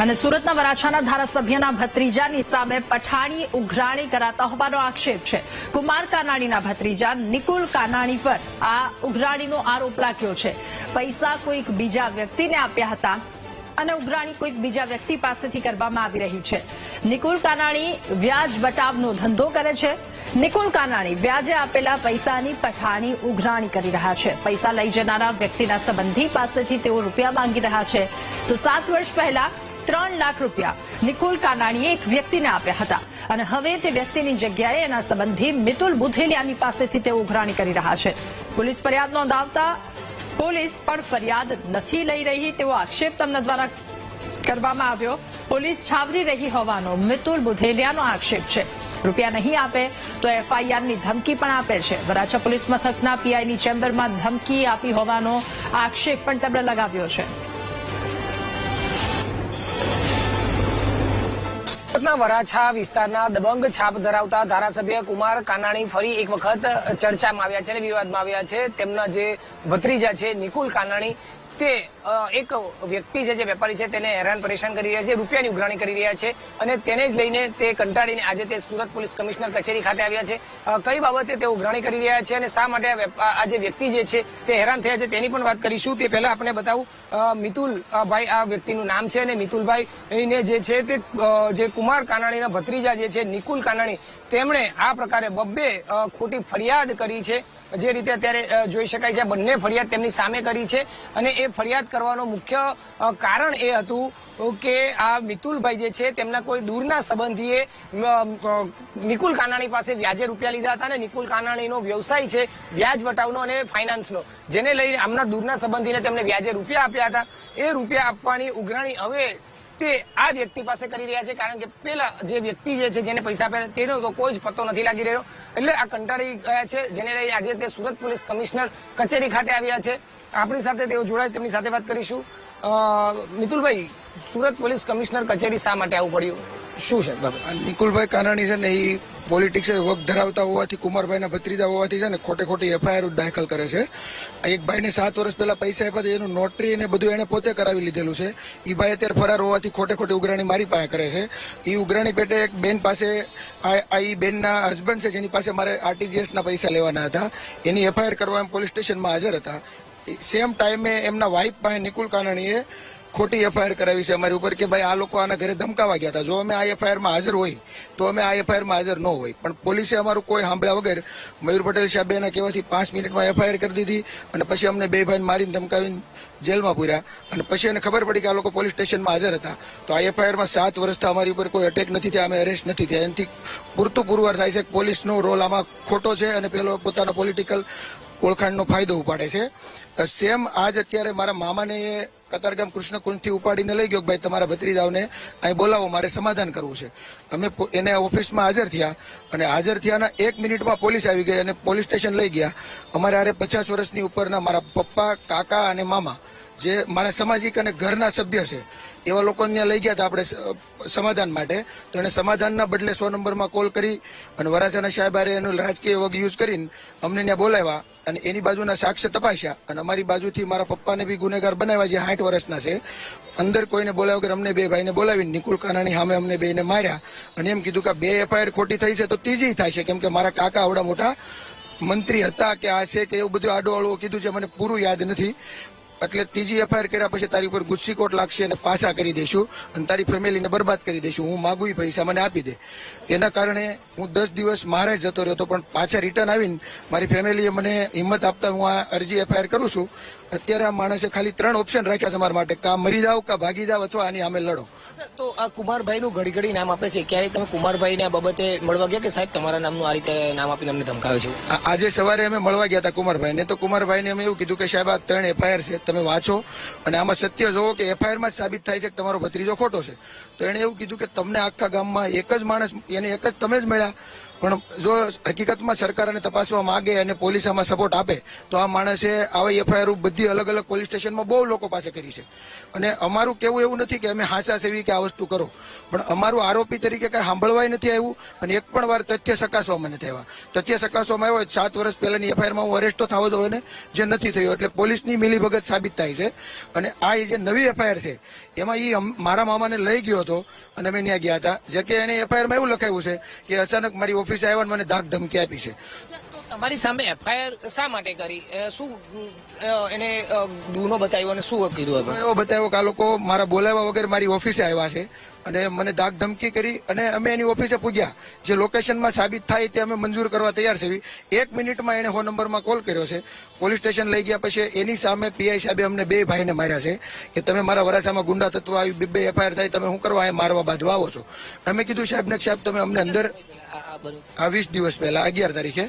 અને સુરતના વરાછાના ધારાસભ્યના ભત્રીજાની સામે પઠાણી ઉઘરાણી કરાતા હોવાનો આક્ષેપ છે। કુમાર કાનાણીના ભત્રીજા નિકુલ કાનાણી પર આ ઉઘરાણીનો આરોપ લાગ્યો છે। પૈસા કોઈક બીજા વ્યક્તિને આપ્યા હતા અને ઉઘરાણી કોઈક બીજા વ્યક્તિ પાસેથી કરવામાં આવી રહી છે। નિકુલ કાનાણી વ્યાજ બટાવનો ધંધો કરે છે। નિકુલ કાનાણી વ્યાજે આપેલા પૈસાની પઠાણી ઉઘરાણી કરી રહ્યા છે। પૈસા લઈ જનારા વ્યક્તિના સંબંધી પાસેથી તેઓ રૂપિયા માંગી રહ્યા છે। તો 7 વર્ષ પહેલા 3 લાખ રૂપિયા નિકુલ કાનાણીએ એક વ્યક્તિને આપ્યા હતા અને હવે તે વ્યક્તિની જગ્યાએ એના સંબંધી મિતુલ બુધેલિયાની પાસેથી તેઓ ઉઘરાણી કરી રહ્યા છે। પોલીસ ફરિયાદ નોંધાવતા પોલીસ પણ ફરિયાદ નથી લઈ રહી તેવો આક્ષેપ તેમના દ્વારા કરવામાં આવ્યો। પોલીસ છાવરી રહી હોવાનો મિતુલ બુધેલિયાનો આક્ષેપ છે। રૂપિયા નહીં આપે તો એફઆઈઆરની ધમકી પણ આપે છે। વરાછા પોલીસ મથકના પીઆઈની ચેમ્બરમાં ધમકી આપી હોવાનો આક્ષેપ પણ તેમણે લગાવ્યો છે। વરાછા વિસ્તારના દબંગ છાપ ધરાવતા ધારાસભ્ય કુમાર કાનાણી ફરી એક વખત ચર્ચામાં આવ્યા છે અને વિવાદમાં આવ્યા છે। તેમના જે ભત્રીજા છે નિકુલ કાનાણી તે એક વ્યક્તિ છે જે વેપારી છે તેને હેરાન પરેશાન કરી રહ્યા છે, રૂપિયાની ઉઘરાણી કરી રહ્યા છે અને તેને જ લઈને તે કંટાળીને આજે તે સુરત પોલીસ કમિશનર કચેરી ખાતે આવ્યા છે। કઈ બાબતે તે ઉઘરાણી કરી રહ્યા છે અને શા માટે આ જે વ્યક્તિ જે છે તે હેરાન થયા છે તેની પણ વાત કરીશું। તે પહેલા આપણે બતાવું મિતુલભાઈ આ વ્યક્તિનું નામ છે અને મિતુલભાઈને જે છે તે જે કુમાર કાનાણીના ભત્રીજા જે છે નિકુલ કાનાણી તેમણે આ પ્રકારે બબ્બે ખોટી ફરિયાદ કરી છે। જે રીતે અત્યારે જોઈ શકાય છે બંને ફરિયાદ તેમની સામે કરી છે અને એ ફરિયાદ કરવાનું મુખ્ય કારણ એ હતું કે આ મિતુલભાઈ જે છે તેમના કોઈ દૂરના સંબંધીએ નિકુલ કાનાણી પાસે વ્યાજે રૂપિયા લીધા હતા અને નિકુલ કાનાણીનો વ્યવસાય છે વ્યાજ વટાવનો અને ફાઇનાન્સનો, જેને લઈને આમના દૂરના સંબંધીને તેમને વ્યાજે રૂપિયા આપ્યા હતા। એ રૂપિયા આપવાની ઉઘરાણી હવે તે આ વ્યક્તિ પાસે કરી રહ્યા છે કારણ કે પેલા જે વ્યક્તિ જે છે જેને પૈસા આપ્યા તેનો તો કોઈ જ પત્તો નથી લાગી રહ્યો, એટલે આ કંટાળી ગયા છે, જેને લઈને આજે તે સુરત પોલીસ કમિશનર કચેરી ખાતે આવ્યા છે। આપણી સાથે તેઓ જોડાય તેમની સાથે વાત કરીશું। મિતુલભાઈ, સુરત પોલીસ કમિશનર કચેરી શા માટે આવવું પડ્યું, શું છે બાબત? નિકુલભાઈ કાનાણી છે ને એ પોલિટિક્સ વક ધરાવતા હોવાથી, કુમારભાઈના ભત્રીજા હોવાથી છે ને ખોટી એફઆઈઆર દાખલ કરે છે। એક ભાઈને 7 વર્ષ પહેલા પૈસા આપ્યા એનું નોટરી ને બધું એને પોતે કરાવી લીધેલું છે। એ ભાઈ અત્યારે ફરાર હોવાથી ખોટી ઉઘરાણી મારી પાસે કરે છે। એ ઉઘરાણી પેટે એક બેન પાસે આ બેનના હસબન્ડ છે જેની પાસે મારે આરટીજીએસ ના પૈસા લેવાના હતા, એની એફઆઈઆર કરવા પોલીસ સ્ટેશનમાં હાજર હતા। સેમ ટાઈમે એમના વાઇફ પાસે નિકુલ કાનાણીએ ખોટી એફઆઈઆર કરાવી છે અમારી ઉપર કે ભાઈ આ લોકો આના ઘરે ધમકાવા ગયા હતા। જો અમે આ એફઆઈઆરમાં હાજર હોય તો અમે આ એફઆઈઆરમાં હાજર ન હોય, પણ પોલીસે અમારું કોઈ સાંભળ્યા વગર મયુર પટેલ સાહેબના કહેવાથી 5 મિનિટમાં એફઆઈઆર કરી દીધી અને પછી અમને 2 ભાઈને મારીને ધમકાવીને જેલમાં પૂર્યા અને પછી એને ખબર પડી કે આ લોકો પોલીસ સ્ટેશનમાં હાજર હતા। તો આ એફઆઈઆરમાં 7 વર્ષથી અમારી ઉપર કોઈ અટેક નથી થયા, અમે અરેસ્ટ નથી થયા। એનાથી પૂરતું પુરવાર થાય છે કે પોલીસનો રોલ આમાં ખોટો છે અને પેલો પોતાના પોલિટિકલ ઓળખાણનો ફાયદો ઉપાડે છે। સેમ આજ અત્યારે મારા મામાને કતારગામ કૃષ્ણકુંજથી ઉપાડીને લઈ ગયો, ભાઈ તમારા ભત્રીજાઓને અહીં બોલાવો, મારે સમાધાન કરવું છે। અમે એને ઓફિસમાં હાજર થયા અને હાજર થયાના 1 મિનિટમાં પોલીસ આવી ગઈ અને પોલીસ સ્ટેશન લઈ ગયા। અમારે હારે 50 વર્ષની ઉપરના મારા પપ્પા, કાકા અને મામા જે મારા સામાજિક અને ઘરના સભ્ય છે એવા લોકોને લઈ ગયા હતા આપણે સમાધાન માટે। તો એને સમાધાનના બદલે 100 નંબરમાં કોલ કરી અને વરાછાના સાહેબારે એનું રાજકીય વગ યુઝ કરીને અમને ત્યાં બોલાવ્યા અને એની બાજુના સાક્ષ્ય તપાસ્યા અને અમારી બાજુથી મારા પપ્પાને બી ગુનેગાર બનાવ્યા જે 60 વર્ષના છે। અંદર કોઈને બોલાવ્યા વગર અમને 2 ભાઈને બોલાવીને નિકુલ કાનાણી સામે અમને 2ને માર્યા અને એમ કીધું કે 2 એફઆઈઆર ખોટી થઈ છે તો ત્રીજી થાય છે, કેમ કે મારા કાકા આવડા મોટા મંત્રી હતા કે આ છે કે એવું બધું આડું કીધું છે, મને પૂરું યાદ નથી। એટલે ત્રીજી એફઆઈઆર કર્યા પછી તારી ઉપર ગુસ્સીકોટ લાગશે અને પાછા કરી દઈશું અને તારી ફેમિલીને બરબાદ કરી દઈશું, હું માગું એ પૈસા મને આપી દે। એના કારણે હું 10 દિવસ મહારાજ જતો રહ્યો હતો, પણ પાછા રિટર્ન આવીને મારી ફેમિલીએ મને હિંમત આપતા હું આ અરજી એફઆઈઆર કરું છું। અત્યારે આ માણસે ખાલી 3 ઓપ્શન રાખ્યા છે મારા માટે, કા મરી જાવ, કા ભાગી જાવ અથવા આની સામે લડો। તો આ કુમારભાઈનું ઘડી નામ આપે છે, ક્યારે તમે કુમારભાઈને આ બાબતે મળવા ગયા કે સાહેબ તમારા નામનું આ રીતે નામ આપીને અમને ધમકાવે છે? આજે સવારે અમે મળવા ગયા હતા કુમારભાઈને, તો કુમારભાઈને અમે એવું કીધું કે સાહેબ આ 3 એફઆઈઆર છે, તમે વાંચો અને આમાં સત્ય જોવો કે એફઆઈઆરમાં જ સાબિત થાય છે કે તમારો ભત્રીજો ખોટો છે। તો એને એવું કીધું કે તમને આખા ગામમાં એક જ માણસ, એને એક જ તમે જ મળ્યા પણ જો હકીકતમાં સરકાર આને તપાસવા માંગે અને પોલીસ આમાં સપોર્ટ આપે તો આ માણસે આવા એફઆઈઆર બધી અલગ અલગ પોલીસ સ્ટેશનમાં બહુ લોકો પાસે કરી છે. અને અમારું કેવું એવું નથી કે અમે હાચા સેવી કે આ વસ્તુ કરો, પણ અમારું આરોપી તરીકે કઈ સાંભળવાય નથી આવ્યું અને એક પણ વાર તથ્ય ચકાસવામાં નથી આવ્યા. તથ્ય ચકાસવામાં આવ્યો 7 વર્ષ પહેલાની એફઆઈઆરમાં હું અરેસ્ટ તો થવો જોઈએ ને, જે નથી થયો, એટલે પોલીસની મિલીભગત સાબિત થાય છે. અને આ જે નવી એફઆઈઆર છે એમાં એ મારા મામાને લઈ ગયો હતો અને અમે ત્યાં ગયા હતા, જે કે એને એફઆઈઆરમાં એવું લખાયું છે કે અચાનક મારી ઓફિસે આવ્યા અને મને ધાક ધમકી આપી છે. તમારી સામે એફઆઈઆર શા માટે કરી? શું એને ગુનો બતાવ્યો અને શું કીધું હતું? એવો બતાવ્યો કે આ લોકો મારા બોલાવ્યા વગર મારી ઓફિસે આવ્યા છે અને મને ધાક ધમકી કરી અને અમે એની ઓફિસે પૂજ્યા. જે લોકેશનમાં સાબિત થાય તે અમે મંજૂર કરવા તૈયાર છે. 1 મિનિટમાં એને 100 નંબરમાં કોલ કર્યો છે. પોલીસ સ્ટેશન લઈ ગયા પછી એની સામે પીઆઈ સાહેબે અમને 2 ભાઈને માર્યા છે કે તમે મારા વરાછામાં ગુંડા તત્વ આવી 2 એફઆઈઆર થાય, તમે શું કરવા એ મારવા બાંધવા આવો છો? અમે કીધું સાહેબ તમે અમને અંદર આ 20 દિવસ પહેલા 11 તારીખે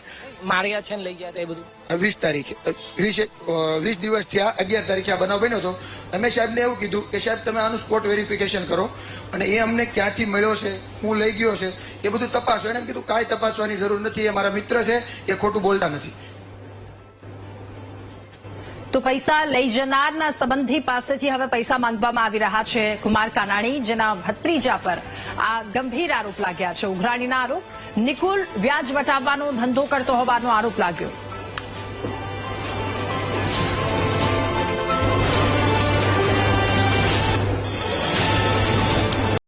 માર્યા છે ને લઈ ગયા હતા એ બધું. 20 તારીખે 20 દિવસ થયા, 11 તારીખે આ બનાવ બન્યો હતો. અમે સાહેબને એવું કીધું કે સાહેબ તમે આનું સ્પોટ વેરિફિકેશન કરો અને એ અમને ક્યાંથી મળ્યો છે, હું લઈ ગયો છે એ બધું તપાસો. એને કીધું કાંઈ તપાસવાની જરૂર નથી, એ મારા મિત્ર છે, એ ખોટું બોલતા નથી. તો પૈસા લઈ જનારના સંબંધી પાસેથી હવે પૈસા માંગવામાં આવી રહ્યા છે કુમાર કાનાણી, જેના ભત્રીજા પર આ ગંભીર આરોપ લાગ્યા છે. ઉઘરાણીના આરોપ. નિકુલ વ્યાજ વટાવવાનો ધંધો કરતો હોવાનો આરોપ લાગ્યો.